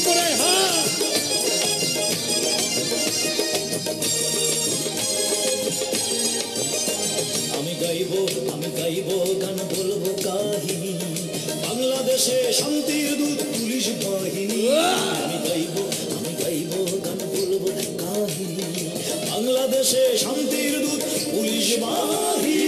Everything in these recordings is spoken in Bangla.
করে হ্যাঁ। আমি গাইব গান বলবো কাহিনী, বাংলাদেশে শান্তির দূত পুলিশ বাহিনী। আমি গাইব গান বলবো কাহিনী, বাংলাদেশে শান্তির দূত পুলিশ বাহিনী।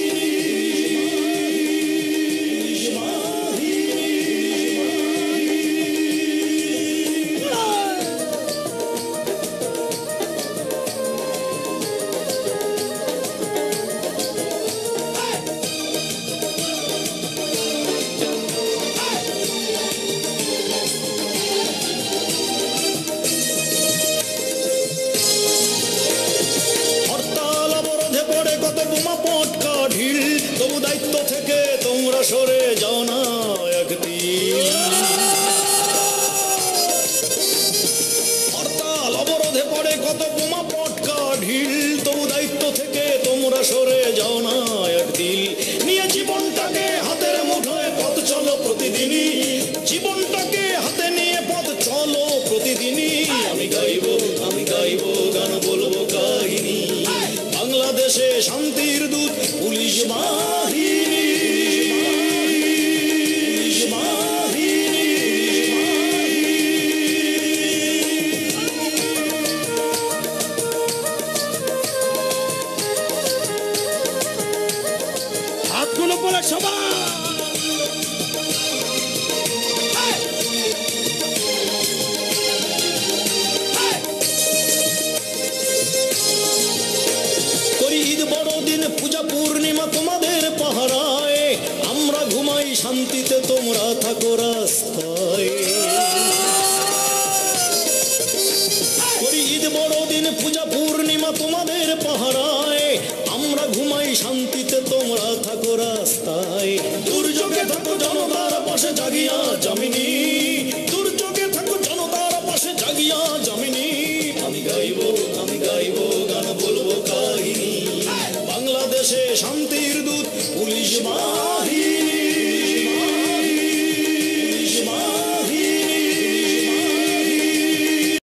তবু দায়িত্ব থেকে তোমরা সরে যাও না একদিন। হরতাল অবরোধে পড়ে কত বোমা পটকা ঢিল, তবু দায়িত্ব থেকে তোমরা সরে যাও না একদিন। নিয়ে জীবনটাকে হাতের মুঠোয় পথ চলো প্রতিদিনই, জীবনটাকে হাতে নিয়ে পথ চলো প্রতিদিনই। আমি গাইব গান বলবো কাহিনী, বাংলাদেশে শান্তির দূত পুলিশ বাহিনী। হাতগুলো পরে সবাই পূজা পূর্ণিমা তোমাদের পাহারায়, আমরা ঘুমাই শান্তিতে তোমরা থাকো রাস্তায়। ঈদ বড়দিন পূজা পূর্ণিমা তোমাদের পাহারায়, আমরা ঘুমাই শান্তিতে তোমরা থাকো রাস্তায়। দুর্যোগে থাকো জনতার পাশে জাগিয়া জামিনী, দুর্যোগে থাকো জনতার পাশে জাগিয়া জামিনী। আমি গাইব গান বলবো কাহিনী, বাংলাদেশে শান্তির দূত পুলিশ।